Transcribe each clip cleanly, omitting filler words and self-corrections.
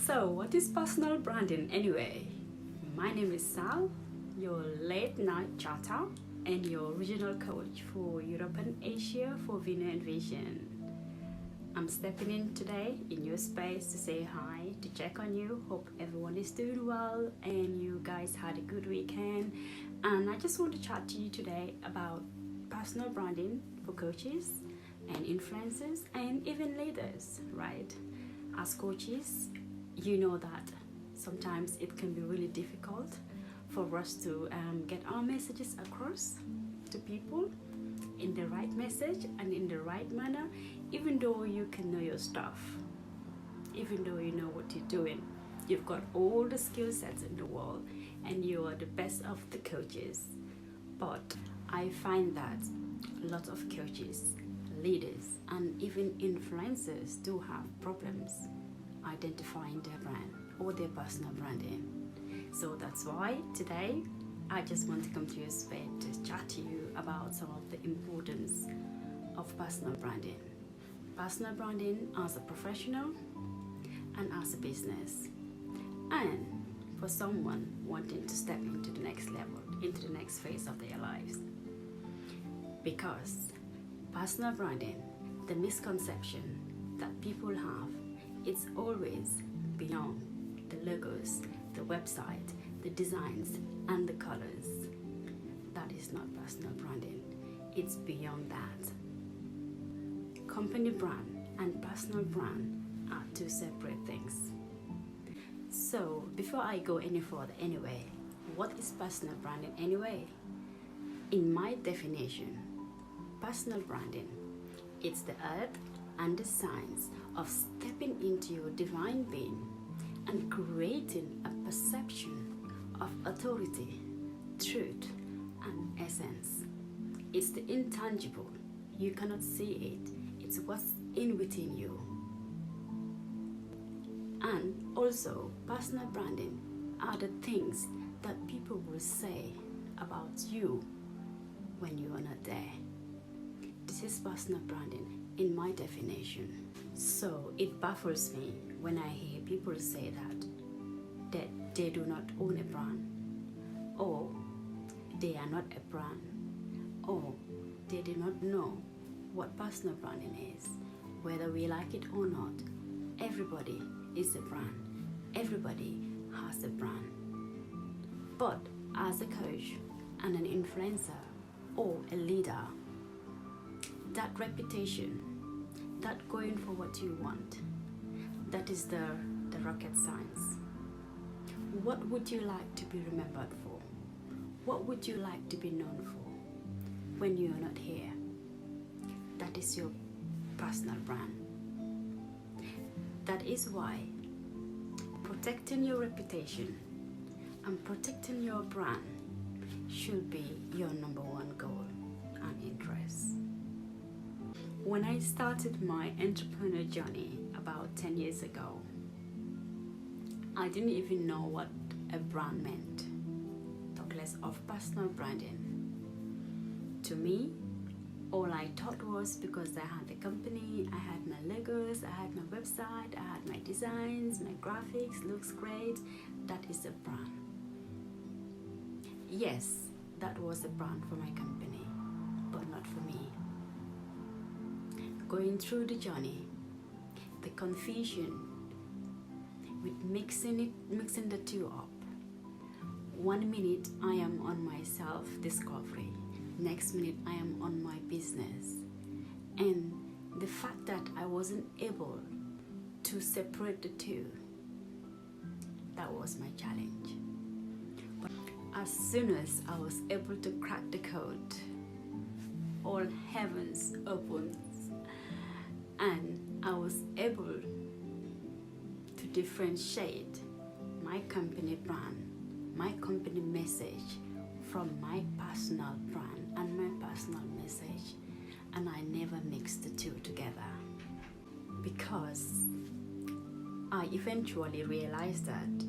So, what is personal branding anyway? My name is Sal, your late night chatter and your regional coach for Europe and Asia for Vino Vision. I'm stepping in today in your space to say hi, to check on you. Hope everyone is doing well and you guys had a good weekend. And I just want to chat to you today about personal branding for coaches and influencers and even leaders, right? As coaches, you know that sometimes it can be really difficult for us to get our messages across to people in the right message and in the right manner, even though you can know your stuff, even though you know what you're doing. You've got all the skill sets in the world and you are the best of the coaches. But I find that lots of coaches, leaders, and even influencers do have problems identifying their brand or their personal branding. So that's why today I just want to come to your space to chat to you about some of the importance of personal branding. Personal branding as a professional and as a business, and for someone wanting to step into the next level, into the next phase of their lives. Because personal branding, the misconception that people have, it's always beyond the logos, the website, the designs, and the colors. That is not personal branding. It's beyond that. Company brand and personal brand are two separate things. So before I go any further anyway, what is personal branding anyway? In my definition, personal branding, it's the art and the science of stepping into your divine being and creating a perception of authority, truth, and essence. It's the intangible. You cannot see it. It's what's in within you. And also, personal branding are the things that people will say about you when you are not there. This is personal branding in my definition. So it baffles me when I hear people say that they do not own a brand, or they are not a brand, or they do not know what personal branding is. Whether we like it or not, everybody is a brand. Everybody has a brand. But as a coach and an influencer or a leader, that reputation, that going for what you want, that is the rocket science. What would you like to be remembered for? What would you like to be known for when you are not here? That is your personal brand. That is why protecting your reputation and protecting your brand should be your number one goal and interest. When I started my entrepreneur journey about 10 years ago, I didn't even know what a brand meant, talk less of personal branding. To me, all I thought was because I had the company, I had my logos, I had my website, I had my designs, my graphics, looks great, that is a brand. Yes, that was a brand for my company, but not for me. Going through the journey, the confusion with mixing the two up. 1 minute I am on my self-discovery, next minute I am on my business. And the fact that I wasn't able to separate the two, that was my challenge. But as soon as I was able to crack the code, all heavens opened and I was able to differentiate my company brand, my company message from my personal brand and my personal message, and I never mixed the two together, because I eventually realized that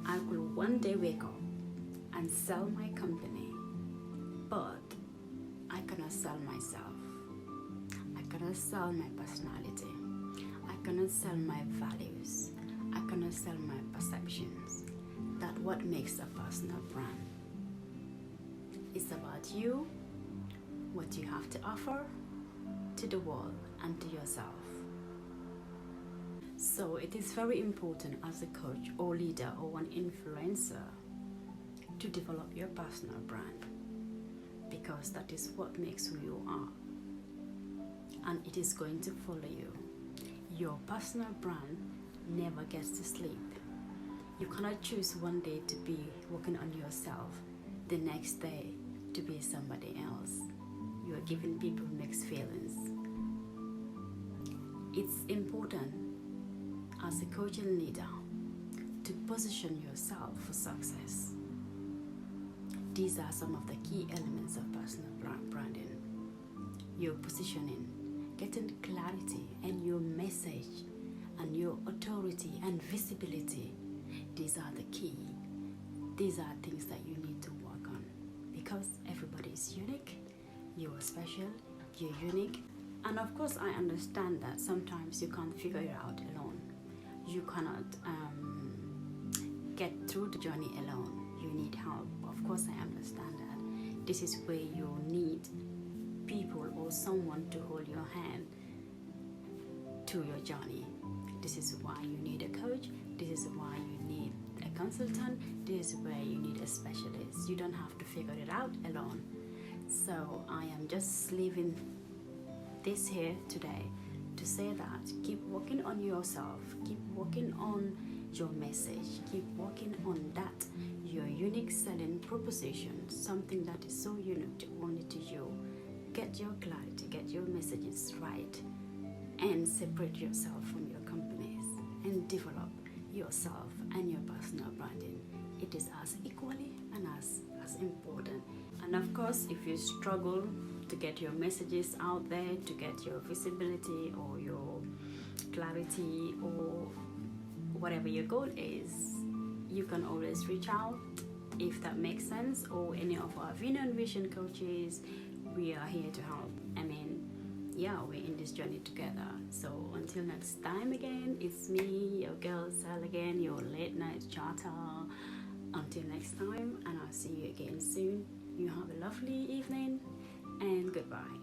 I could one day wake up and sell my company, but I cannot sell myself. I cannot sell my personality. I cannot sell my values. I gonna sell my perceptions. That what makes a personal brand. It's about you, what you have to offer to the world and to yourself. So it is very important as a coach or leader or an influencer to develop your personal brand, because that is what makes who you are, and it is going to follow you. Your personal brand never gets to sleep. You cannot choose one day to be working on yourself, the next day to be somebody else. You are giving people mixed feelings. It's important as a coach and leader to position yourself for success. These are some of the key elements of personal branding. Your positioning, getting clarity and your message and your authority and visibility. These are the key. These are things that you need to work on, because everybody is unique. You are special, you're unique. And of course, I understand that sometimes you can't figure it out alone. You cannot get through the journey alone. You need help. Of course, I understand that. This is where you need people or someone to hold your hand to your journey. This is why you need a coach. This is why you need a consultant. This is where you need a specialist. You don't have to figure it out alone. So I am just leaving this here today to say that keep working on yourself, keep working on your message, keep working on that, your unique selling proposition, something that is so unique to only to you. Get your clarity, get your messages right, and separate yourself from your companies and develop yourself and your personal branding. It is as equally and as important. And of course, if you struggle to get your messages out there, to get your visibility or your clarity or whatever your goal is, you can always reach out if that makes sense, or any of our Vino Vision coaches. We are here to help. I mean, yeah, we're in this journey together. So until next time again, it's me, your girl Sall again, your late night chatter. Until next time, and I'll see you again soon. You have a lovely evening, and goodbye.